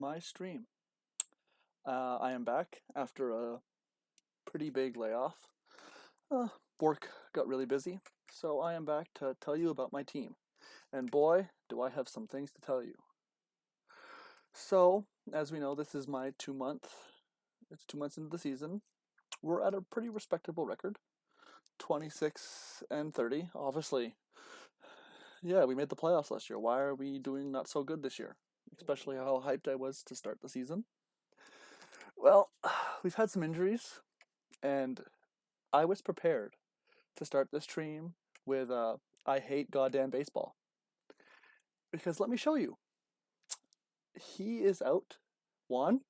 my stream. I am back after a pretty big layoff. Uh, Work got really busy, so I am back to tell you about my team. And boy, do I have some things to tell you. So, as we know, this is my 2 month. It's 2 months into the season. We're at a pretty respectable record, 26-30. Obviously, yeah, we made the playoffs last year. Why are we doing not so good this year? Especially how hyped I was to start the season. Well, we've had some injuries, and I was prepared to start this stream with I hate goddamn baseball. Because let me show you. He is out. One,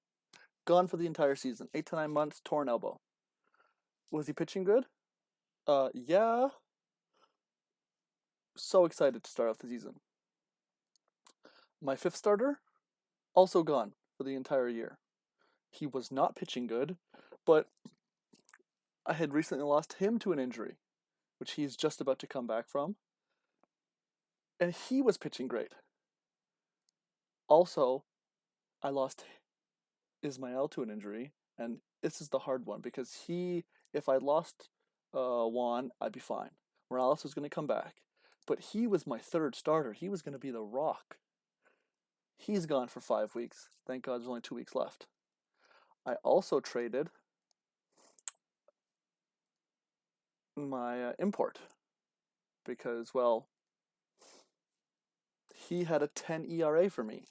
gone for the entire season. 8 to 9 months, torn elbow. Was he pitching good? Yeah. So excited to start off the season. My fifth starter, also gone for the entire year. He was not pitching good, but I had recently lost him to an injury, which he's just about to come back from. And he was pitching great. Also, I lost Ismael to an injury, and this is the hard one because if I lost Juan, I'd be fine. Morales was going to come back, but he was my third starter. He was going to be the rock. He's gone for 5 weeks. Thank God there's only 2 weeks left. I also traded my import because, well, he had a 10 ERA for me.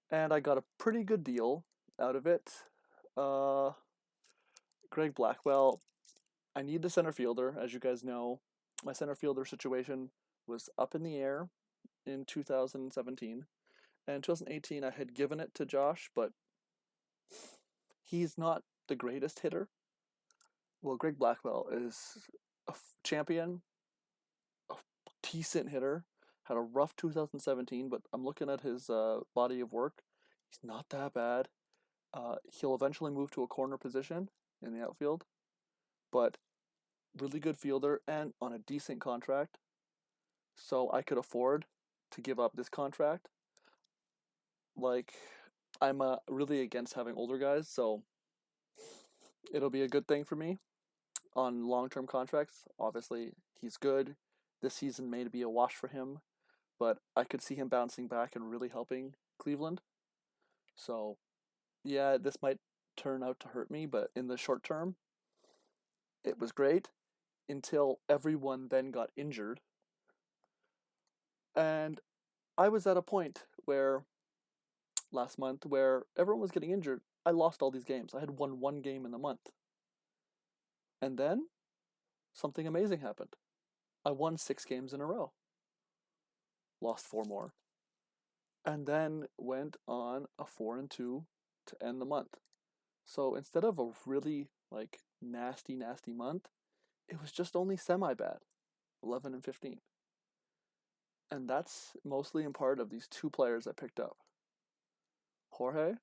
And I got a pretty good deal out of it. Greg Blackwell, I need the center fielder. As you guys know, my center fielder situation was up in the air in 2017. And in 2018, I had given it to Josh, but he's not the greatest hitter. Well, Greg Blackwell is a champion, a decent hitter. Had a rough 2017, but I'm looking at his body of work. He's not that bad. He'll eventually move to a corner position in the outfield, but really good fielder and on a decent contract. So I could afford to give up this contract. Like, I'm really against having older guys, so it'll be a good thing for me on long-term contracts. Obviously, he's good. This season may be a wash for him, but I could see him bouncing back and really helping Cleveland. So, yeah, this might turn out to hurt me, but in the short term, it was great until everyone then got injured. And I was at a point where last month where everyone was getting injured. I lost all these games. I had won one game in the month. And then something amazing happened. I won 6 games in a row. Lost 4 more. And then went on a 4-2 to end the month. So instead of a really nasty month, it was just only semi bad. 11-15. And that's mostly in part of these two players I picked up. Jorge,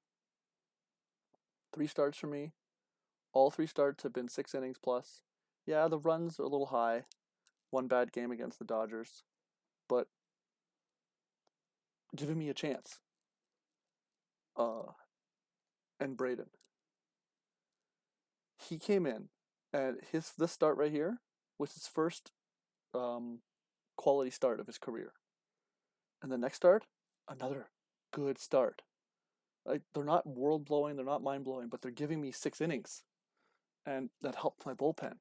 3 starts for me. All 3 starts have been 6 innings plus. Yeah, the runs are a little high. One bad game against the Dodgers. But giving me a chance. And Braden. He came in, and this start right here was his first quality start of his career. And the next start, another good start. They're not world blowing, they're not mind blowing, but they're giving me 6 innings, and that helped my bullpen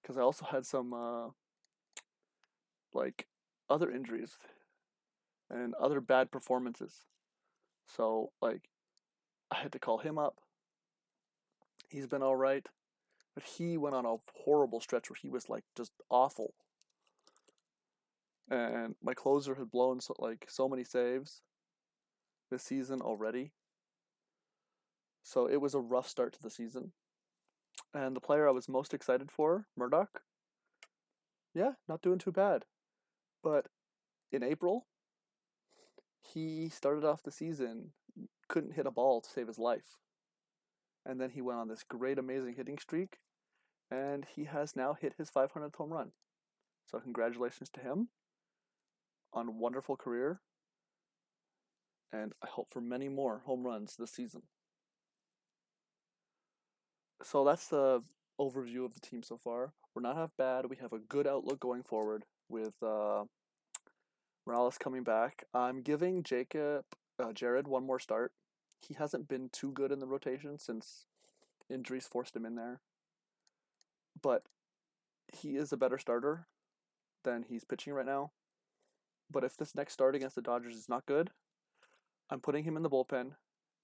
because I also had some other injuries and other bad performances. So I had to call him up. He's been all right, but he went on a horrible stretch where he was just awful. And my closer had blown so many saves this season already. So it was a rough start to the season. And the player I was most excited for, Murdoch, yeah, not doing too bad. But in April, he started off the season, couldn't hit a ball to save his life. And then he went on this great, amazing hitting streak, and he has now hit his 500th home run. So congratulations to him on a wonderful career. and I hope for many more home runs this season. So that's the overview of the team so far. We're not half bad. We have a good outlook going forward with Morales coming back. I'm giving Jared one more start. He hasn't been too good in the rotation since injuries forced him in there, but he is a better starter than he's pitching right now. But if this next start against the Dodgers is not good, I'm putting him in the bullpen,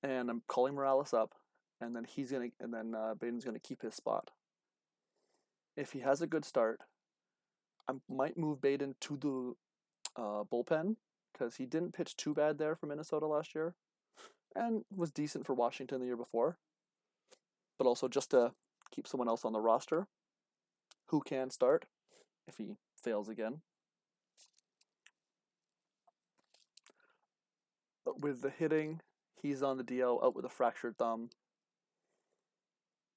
and I'm calling Morales up, and then Baden's gonna keep his spot. If he has a good start, I might move Baden to the bullpen because he didn't pitch too bad there for Minnesota last year, and was decent for Washington the year before. But also just to keep someone else on the roster who can start if he fails again. But with the hitting, he's on the DL out with a fractured thumb.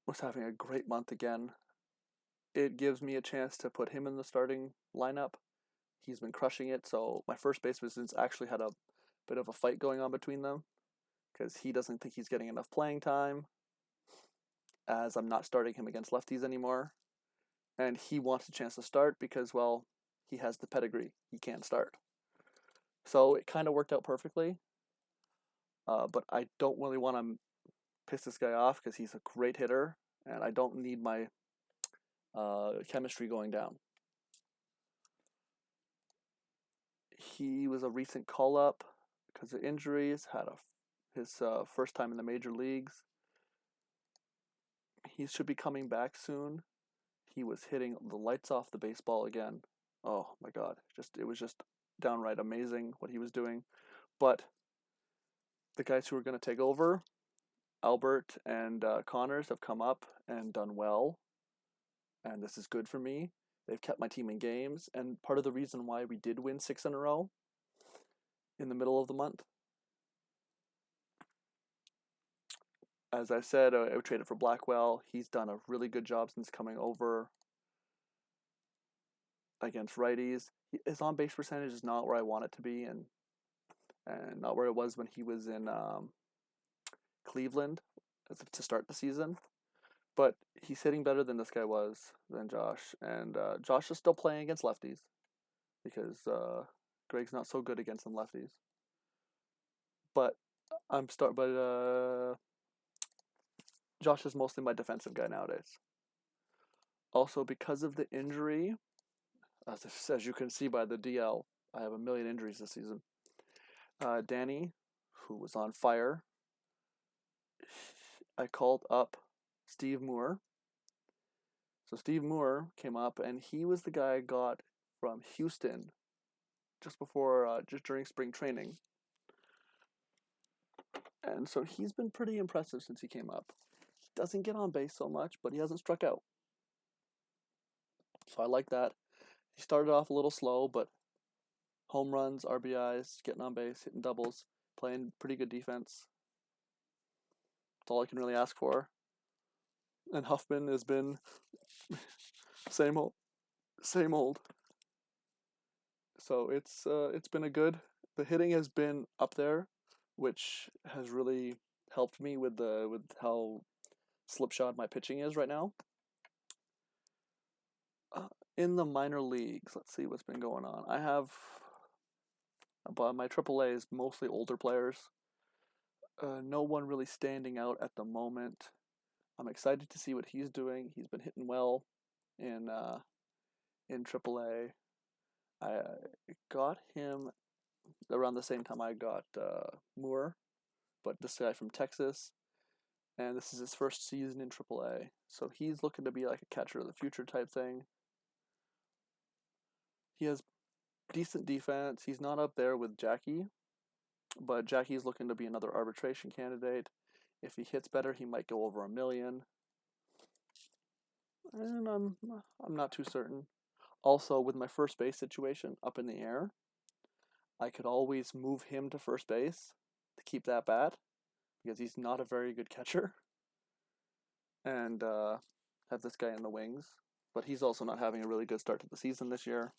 Was having a great month again. It gives me a chance to put him in the starting lineup. He's been crushing it, so my first baseman's actually had a bit of a fight going on between them because he doesn't think he's getting enough playing time, as I'm not starting him against lefties anymore. And he wants a chance to start because, well, he has the pedigree. He can't start. So it kind of worked out perfectly. But I don't really want to piss this guy off because he's a great hitter, and I don't need my chemistry going down. He was a recent call-up because of injuries, had his first time in the major leagues. He should be coming back soon. He was hitting the lights off the baseball again. Oh my God, it was just downright amazing what he was doing. But the guys who are going to take over, Albert and Connors, have come up and done well, and this is good for me. They've kept my team in games, and part of the reason why we did win 6 in a row in the middle of the month, as I said, I traded for Blackwell. He's done a really good job since coming over against righties. His on-base percentage is not where I want it to be, and not where it was when he was in Cleveland to start the season. But he's hitting better than than Josh. And Josh is still playing against lefties because Greg's not so good against them lefties. But Josh is mostly my defensive guy nowadays. Also, because of the injury, as you can see by the DL, I have a million injuries this season. Danny, who was on fire, I called up Steve Moore. So Steve Moore came up, and he was the guy I got from Houston just during spring training. And so he's been pretty impressive since he came up. He doesn't get on base so much, but he hasn't struck out. So I like that. He started off a little slow, but home runs, RBIs, getting on base, hitting doubles, playing pretty good defense. That's all I can really ask for. And Huffman has been same old. So it's been the hitting has been up there, which has really helped me with how slipshod my pitching is right now. In the minor leagues, let's see what's been going on. I have, but my AAA is mostly older players. No one really standing out at the moment. I'm excited to see what he's doing. He's been hitting well in AAA. I got him around the same time I got Moore, but this guy from Texas, and this is his first season in AAA. So he's looking to be like a catcher of the future type thing. He has decent defense. He's not up there with Jackie, but Jackie's looking to be another arbitration candidate. If he hits better, he might go over 1 million. And I'm not too certain. Also, with my first base situation up in the air, I could always move him to first base to keep that bat because he's not a very good catcher. And have this guy in the wings. But he's also not having a really good start to the season this year.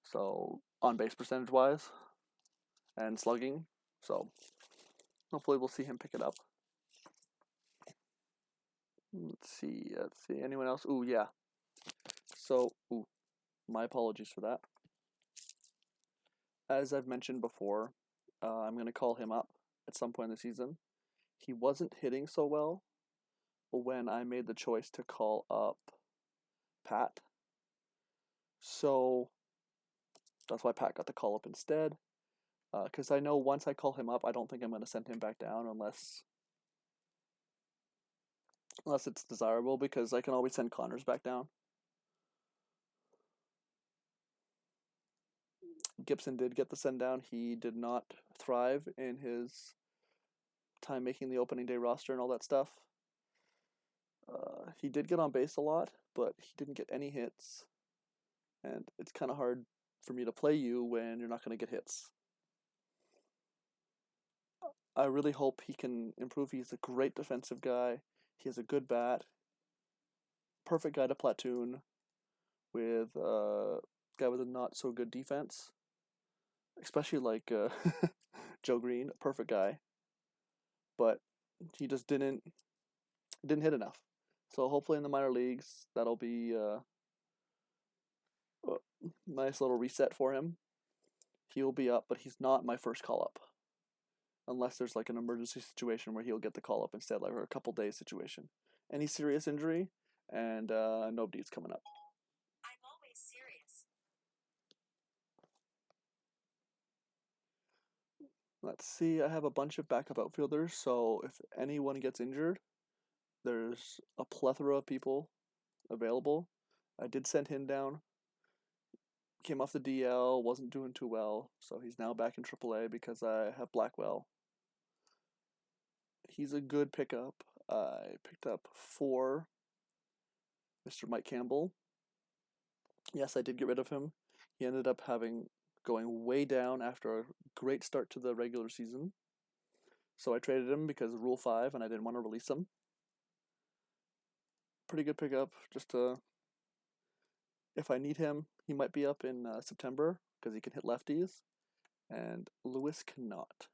So, on base percentage wise and slugging, So hopefully we'll see him pick it up. Let's see. Anyone else? Ooh, yeah. So, my apologies for that. As I've mentioned before, I'm going to call him up at some point in the season. He wasn't hitting so well when I made the choice to call up Pat. So that's why Pat got the call up instead. Because I know once I call him up, I don't think I'm going to send him back down unless it's desirable, because I can always send Connors back down. Gibson did get the send down. He did not thrive in his time making the opening day roster and all that stuff. He did get on base a lot, but he didn't get any hits. And it's kind of hard for me to play you when you're not going to get hits. I really hope he can improve. He's a great defensive guy. He has a good bat. Perfect guy to platoon with a guy with a not so good defense. Especially like Joe Green, perfect guy. But he just didn't hit enough. So hopefully in the minor leagues, that'll be a nice little reset for him. He'll be up, but he's not my first call up. Unless there's like an emergency situation where he'll get the call up instead, like a couple days situation. Any serious injury, and nobody's coming up. I'm always serious. Let's see, I have a bunch of backup outfielders, so if anyone gets injured, there's a plethora of people available. I did send him down. Came off the DL, wasn't doing too well, so he's now back in AAA because I have Blackwell. He's a good pickup. I picked up 4 Mr. Mike Campbell. Yes, I did get rid of him. He ended up going way down after a great start to the regular season. So I traded him because of Rule 5 and I didn't want to release him. Pretty good pickup, just to, if I need him, he might be up in September because he can hit lefties, and Lewis cannot.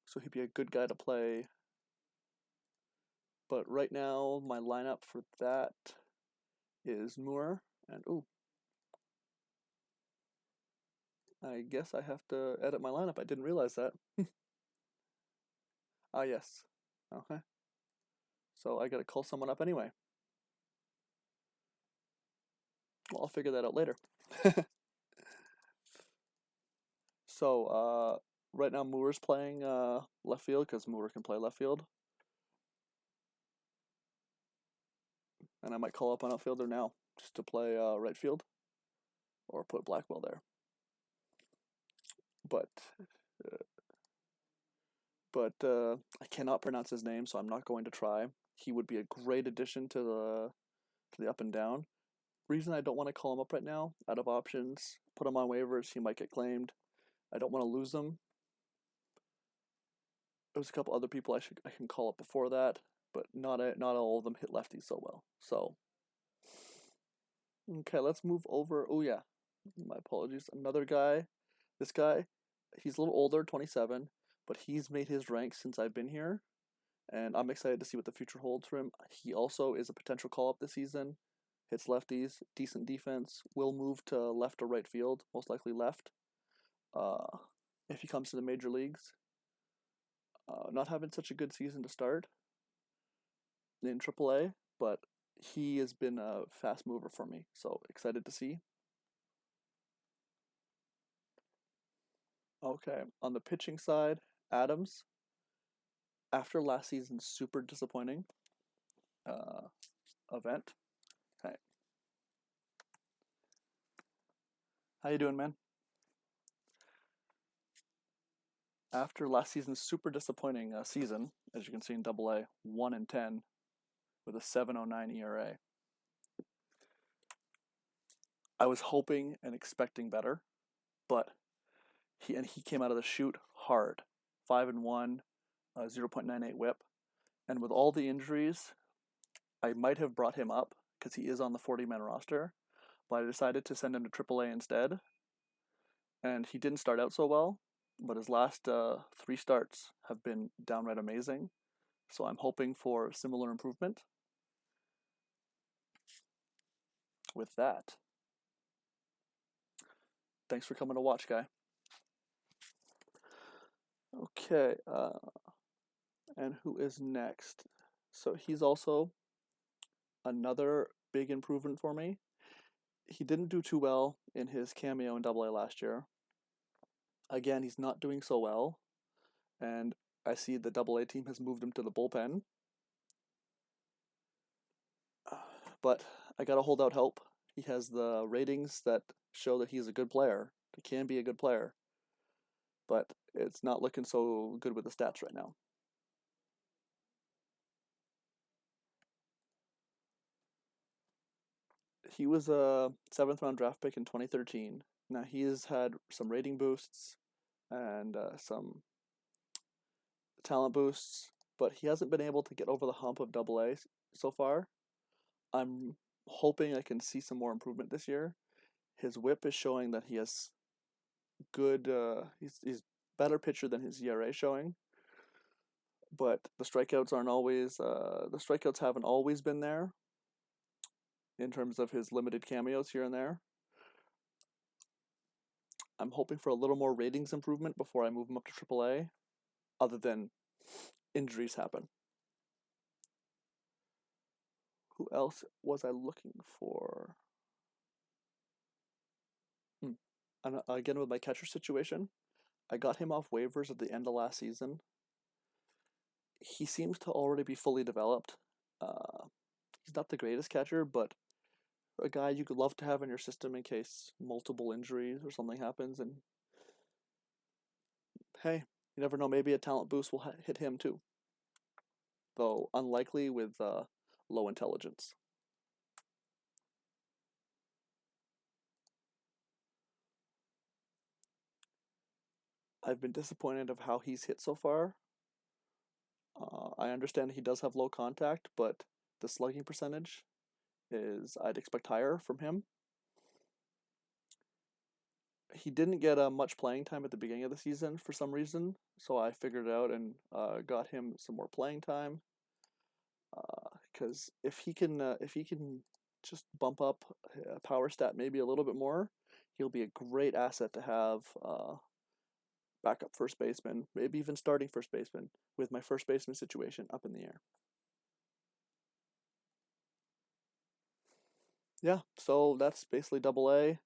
So he'd be a good guy to play. But right now, my lineup for that is Moore, and I guess I have to edit my lineup. I didn't realize that. Ah, yes. Okay. So I gotta call someone up anyway. Well, I'll figure that out later. So, right now Moore's playing left field because Moore can play left field. And I might call up an outfielder now just to play right field or put Blackwell there. But I cannot pronounce his name, so I'm not going to try. He would be a great addition to the up and down. Reason I don't want to call him up right now, out of options, put him on waivers, he might get claimed. I don't want to lose him. There's a couple other people I can call up before that, but not all of them hit lefties so well. So okay, let's move over. Oh yeah, my apologies. Another guy. This guy, he's a little older, 27, but he's made his rank since I've been here, and I'm excited to see what the future holds for him. He also is a potential call up this season. Hits lefties, decent defense. Will move to left or right field, most likely left. If he comes to the major leagues. Not having such a good season to start in AAA, but he has been a fast mover for me, so excited to see. Okay, on the pitching side, Adams, after last season's super disappointing event. Hey, how you doing, man? After last season's super disappointing season, as you can see in AA, 1-10 with a 7.09 ERA. I was hoping and expecting better, but he came out of the chute hard, 5-1, 0.98 WHIP, and with all the injuries, I might have brought him up because he is on the 40-man roster, but I decided to send him to AAA instead, and he didn't start out so well, but his last 3 starts have been downright amazing. So I'm hoping for similar improvement. With that, thanks for coming to watch, guy. Okay, and who is next? So he's also another big improvement for me. He didn't do too well in his cameo in Double A last year. Again, he's not doing so well, and I see the Double A team has moved him to the bullpen. But I gotta hold out hope. He has the ratings that show that he's a good player. He can be a good player, but it's not looking so good with the stats right now. He was a 7th-round draft pick in 2013. Now he has had some rating boosts and some talent boosts, but he hasn't been able to get over the hump of Double A so far. I'm hoping I can see some more improvement this year. His WHIP is showing that he has good. He's better pitcher than his ERA showing, but the strikeouts aren't always. The strikeouts haven't always been there. In terms of his limited cameos here and there, I'm hoping for a little more ratings improvement before I move him up to AAA. Other than injuries happen. Who else was I looking for? And again, with my catcher situation, I got him off waivers at the end of last season. He seems to already be fully developed. He's not the greatest catcher, but a guy you could love to have in your system in case multiple injuries or something happens. And hey, you never know, maybe a talent boost will hit him too. Though unlikely with low intelligence. I've been disappointed of how he's hit so far. I understand he does have low contact, but the slugging percentage is I'd expect higher from him. He didn't get much playing time at the beginning of the season for some reason, so I figured it out and got him some more playing time. Because if he can just bump up a power stat maybe a little bit more, he'll be a great asset to have backup first baseman, maybe even starting first baseman with my first baseman situation up in the air. Yeah, so that's basically Double A.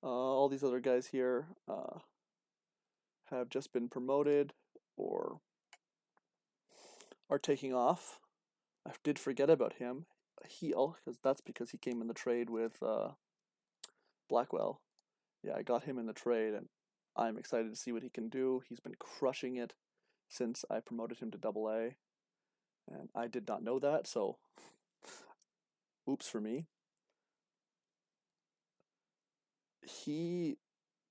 All these other guys here have just been promoted or are taking off. I did forget about him. Because he came in the trade with Blackwell. Yeah, I got him in the trade, and I'm excited to see what he can do. He's been crushing it since I promoted him to Double A, and I did not know that, so oops for me. He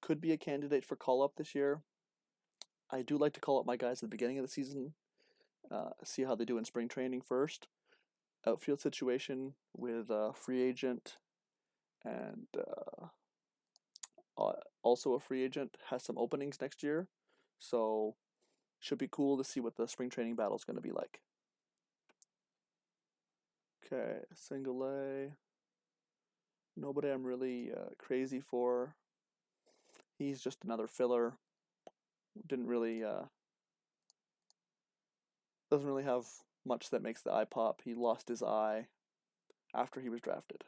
could be a candidate for call-up this year. I do like to call up my guys at the beginning of the season, see how they do in spring training first. Outfield situation with a free agent and also a free agent has some openings next year, so should be cool to see what the spring training battle is going to be like. Okay, Single A. Nobody I'm really crazy for. He's just another filler. Didn't really doesn't really have much that makes the eye pop. He lost his eye after he was drafted.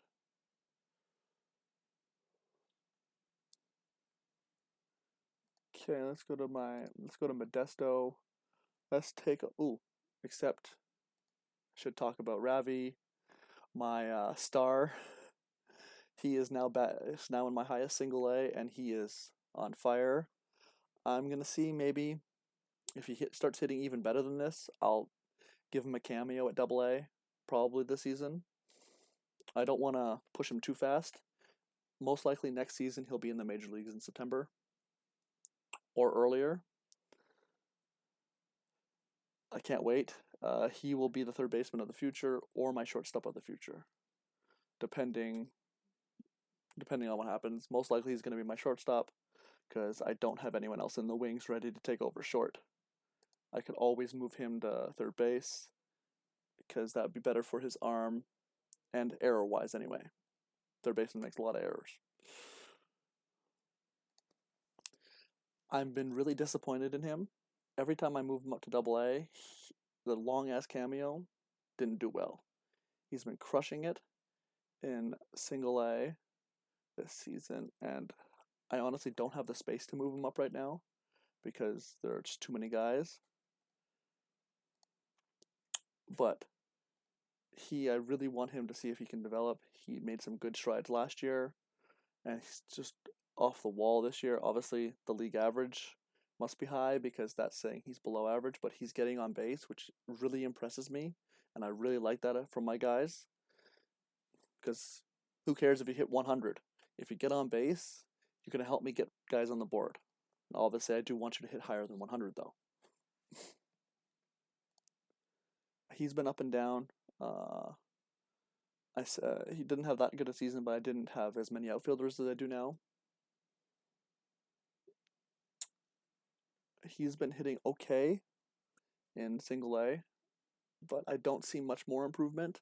Okay, let's go to Modesto. Let's take except I should talk about Ravi, my star. He is now in my highest Single A, and he is on fire. I'm gonna see maybe if he starts hitting even better than this, I'll give him a cameo at Double A probably this season. I don't want to push him too fast. Most likely next season he'll be in the major leagues in September or earlier. I can't wait. He will be the third baseman of the future or my shortstop of the future, depending on what happens. Most likely he's going to be my shortstop because I don't have anyone else in the wings ready to take over short. I could always move him to third base because that would be better for his arm and error-wise anyway. Third baseman makes a lot of errors. I've been really disappointed in him. Every time I move him up to Double A, the long-ass cameo didn't do well. He's been crushing it in Single A this season, and I honestly don't have the space to move him up right now because there are just too many guys. But I really want him to see if he can develop. He made some good strides last year, and he's just off the wall this year. Obviously, the league average must be high because that's saying he's below average, but he's getting on base, which really impresses me, and I really like that from my guys. Because who cares if you hit 100? If you get on base, you're going to help me get guys on the board. And obviously, I do want you to hit higher than 100, though. He's been up and down. He didn't have that good a season, but I didn't have as many outfielders as I do now. He's been hitting okay in Single A, but I don't see much more improvement.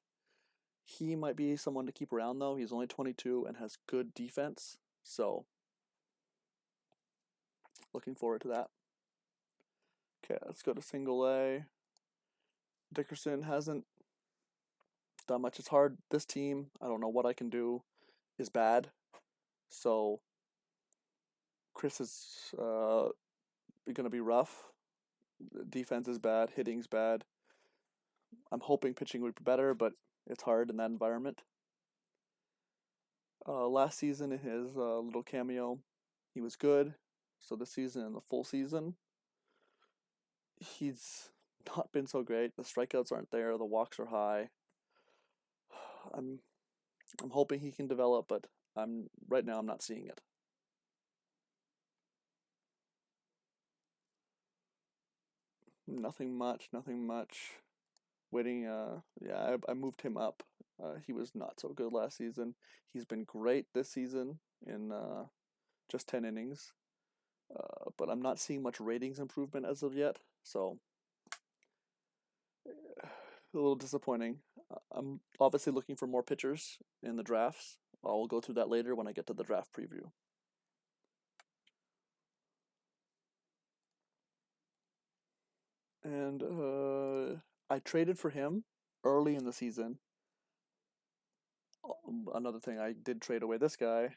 He might be someone to keep around, though. He's only 22 and has good defense, so looking forward to that. Okay, let's go to Single A. Dickerson hasn't done much. It's hard. This team, I don't know what I can do, is bad. So Chris is going to be rough. Defense is bad. Hitting's bad. I'm hoping pitching would be better, but it's hard in that environment. Last season in his little cameo, he was good. So this season, in the full season, he's not been so great. The strikeouts aren't there. The walks are high. I'm hoping he can develop, but right now I'm not seeing it. Nothing much. Waiting. I moved him up. He was not so good last season. He's been great this season in just 10 innings. But I'm not seeing much ratings improvement as of yet, so a little disappointing. I'm obviously looking for more pitchers in the drafts. I'll go through that later when I get to the draft preview. And I traded for him early in the season. Another thing, I did trade away this guy,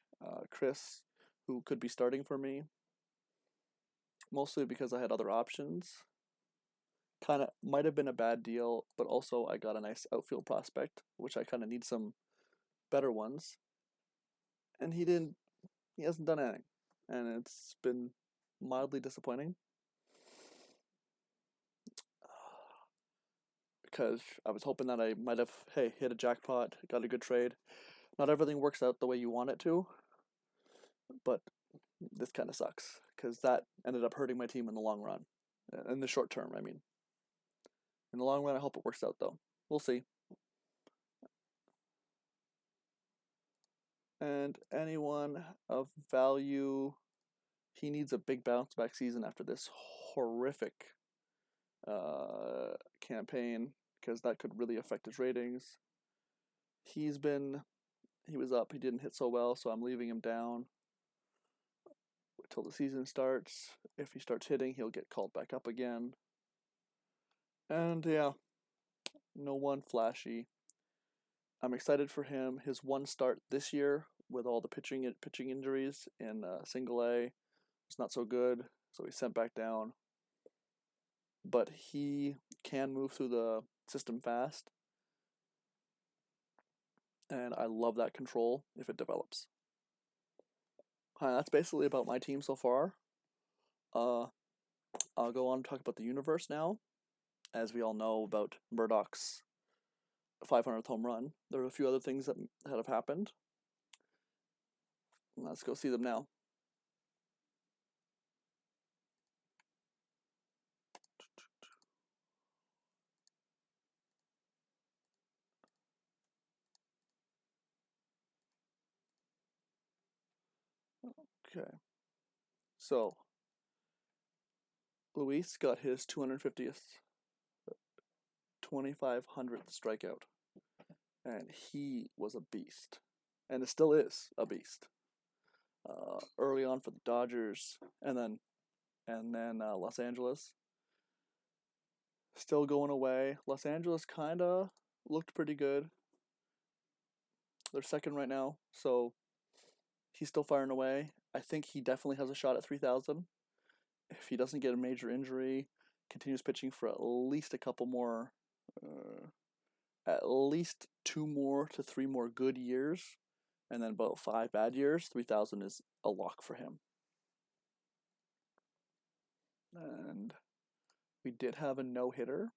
Chris, who could be starting for me. Mostly because I had other options. Kind of might have been a bad deal, but also I got a nice outfield prospect, which I kind of need some better ones. And he hasn't done anything. And it's been mildly disappointing. Because I was hoping that I might have, hit a jackpot, got a good trade. Not everything works out the way you want it to, but this kind of sucks because that ended up hurting my team in the long run. In the short term, I mean. In the long run, I hope it works out, though. We'll see. And anyone of value, he needs a big bounce back season after this horrific campaign because that could really affect his ratings. He was up, he didn't hit so well, so I'm leaving him down until the season starts. If he starts hitting, he'll get called back up again. And yeah, no one flashy. I'm excited for him. His one start this year with all the pitching injuries in Single A was not so good, so he's sent back down. But he can move through the system fast, and I love that control if it develops. That's basically about my team so far. I'll go on and talk about the universe now. As we all know about Murdoch's 500th home run, there are a few other things that have happened. Let's go see them now. Okay. So Luis got his 250th, 2500th strikeout, and he was a beast, and it still is a beast. Early on for the Dodgers, and then Los Angeles. Still going away. Los Angeles kind of looked pretty good. They're second right now, so he's still firing away. I think he definitely has a shot at 3,000 if he doesn't get a major injury. Continues pitching for at least a couple more, at least 2 more to 3 more good years, and then about 5 bad years. 3,000 is a lock for him. And we did have a no-hitter.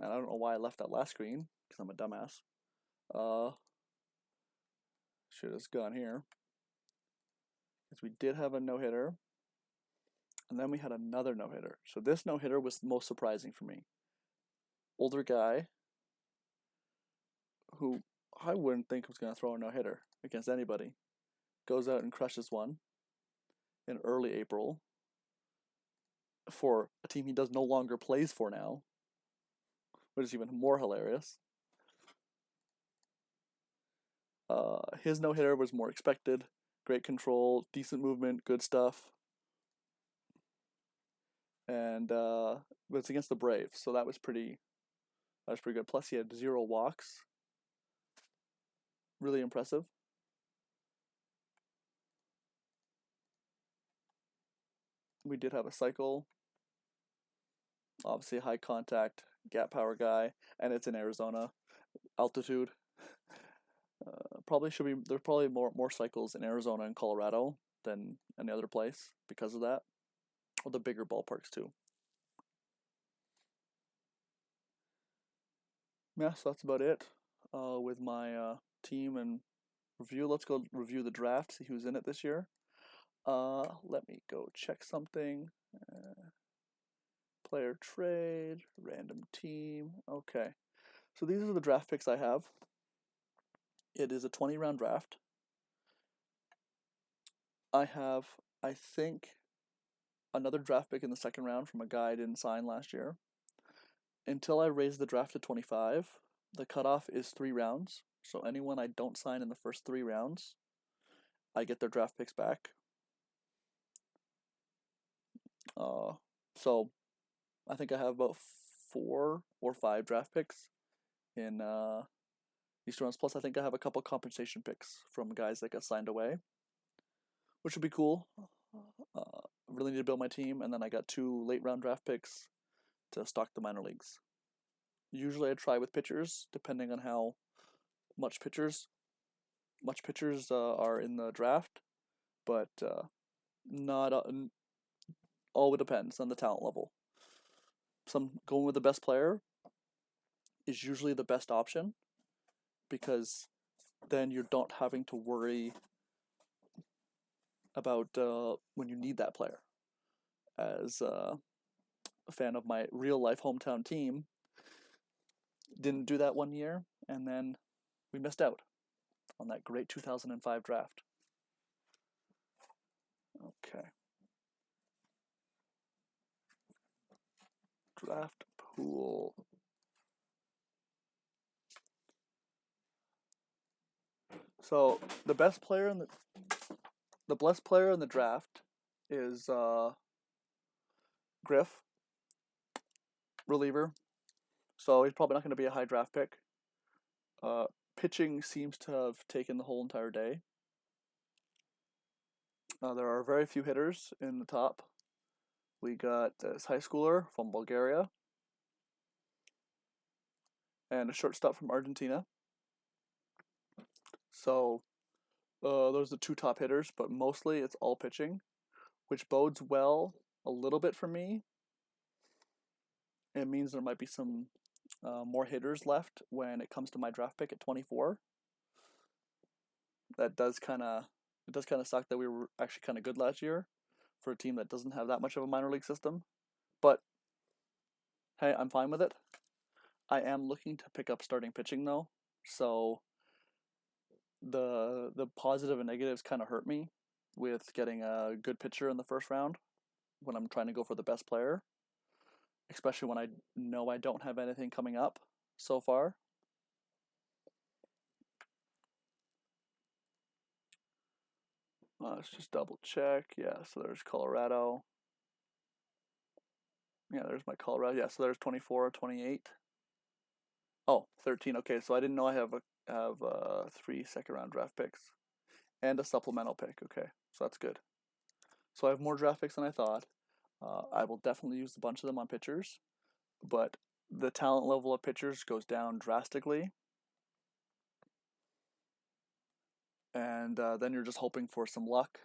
And I don't know why I left that last screen, because I'm a dumbass. Should have gone here. Because we did have a no-hitter. And then we had another no-hitter. So this no-hitter was the most surprising for me. Older guy who I wouldn't think was going to throw a no-hitter against anybody. Goes out and crushes one in early April for a team he does no longer plays for now, which is even more hilarious. His no-hitter was more expected. Great control, decent movement, good stuff. And but it's against the Braves, so that was pretty good. Plus he had 0 walks. Really impressive. We did have a cycle. Obviously high contact, gap power guy, and it's in Arizona. Altitude. There's probably more cycles in Arizona and Colorado than any other place because of that. Or the bigger ballparks too. Yeah, so that's about it with my team and review. Let's go review the draft, see who's in it this year. Let me go check something. Player trade, random team. Okay. So these are the draft picks I have. It is a 20-round draft. I have, I think, another draft pick in the second round from a guy I didn't sign last year. Until I raise the draft to 25, the cutoff is 3 rounds. So anyone I don't sign in the first 3 rounds, I get their draft picks back. So I think I have about 4 or 5 draft picks in these rounds. Plus, I think I have a couple compensation picks from guys that got signed away, which would be cool. Really need to build my team, and then I got 2 late round draft picks to stock the minor leagues. Usually, I try with pitchers, depending on how much pitchers are in the draft, but not all. It depends on the talent level. Some going with the best player is usually the best option, because then you don't having to worry about when you need that player. As a fan of my real life hometown team, didn't do that one year, and then we missed out on that great 2005 draft. Okay. Draft pool. So the best player in the draft is Griff, reliever. So he's probably not going to be a high draft pick. Pitching seems to have taken the whole entire day. There are very few hitters in the top. We got this high schooler from Bulgaria and a shortstop from Argentina. So those are the 2 top hitters, but mostly it's all pitching, which bodes well a little bit for me. It means there might be some more hitters left when it comes to my draft pick at 24. It does kind of suck that we were actually kind of good last year for a team that doesn't have that much of a minor league system. But hey, I'm fine with it. I am looking to pick up starting pitching though, so the positive and negatives kind of hurt me with getting a good pitcher in the first round when I'm trying to go for the best player, especially when I know I don't have anything coming up so far. Let's just double check. Yeah, so there's Colorado. Yeah, there's my Colorado. Yeah, so there's 24, 28. Oh, 13. Okay, so I didn't know I have 3 second-round draft picks and a supplemental pick. Okay, so that's good. So I have more draft picks than I thought. I will definitely use a bunch of them on pitchers, but the talent level of pitchers goes down drastically. And then you're just hoping for some luck.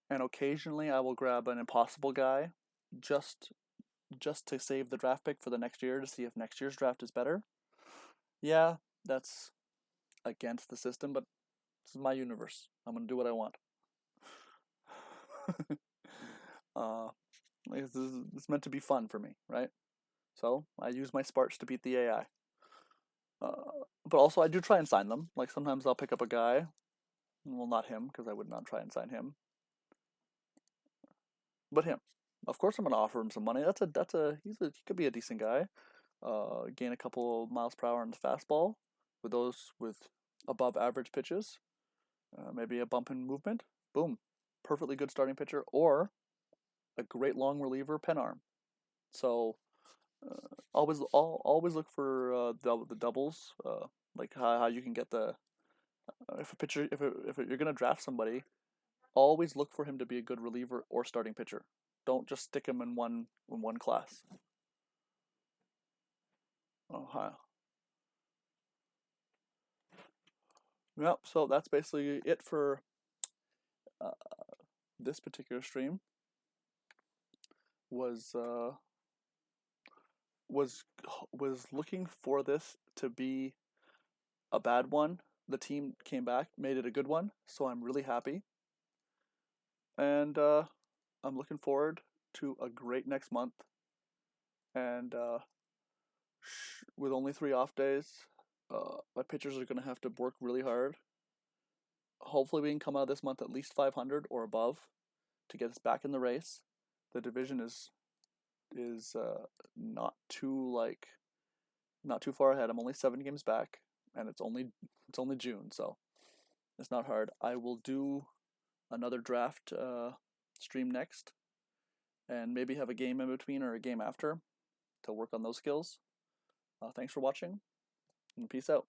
And occasionally I will grab an impossible guy just to save the draft pick for the next year to see if next year's draft is better. Yeah, that's against the system, but this is my universe. I'm gonna do what I want. It's meant to be fun for me, right? So I use my sparks to beat the AI. But also I do try and sign them. Like sometimes I'll pick up a guy. Well, not him because I would not try and sign him. But him. Of course, I'm gonna offer him some money. He could be a decent guy. Gain a couple miles per hour on the fastball with above average pitches. Maybe a bump in movement. Boom, perfectly good starting pitcher or a great long reliever pen arm. So always look for the doubles. Like how you can get the if a pitcher if you're gonna draft somebody, always look for him to be a good reliever or starting pitcher. Don't just stick him in one class. Oh, hi. Yep. So that's basically it for uh, this particular stream. Was was was looking for this to be a bad one. The team came back, made it a good one, so I'm really happy. And I'm looking forward to a great next month. And with only 3 off days, my pitchers are going to have to work really hard. Hopefully, we can come out this month at least 500 or above to get us back in the race. The division is not too far ahead. I'm only 7 games back, and it's only June, so it's not hard. I will do another draft stream next, and maybe have a game in between or a game after to work on those skills. Thanks for watching, and peace out.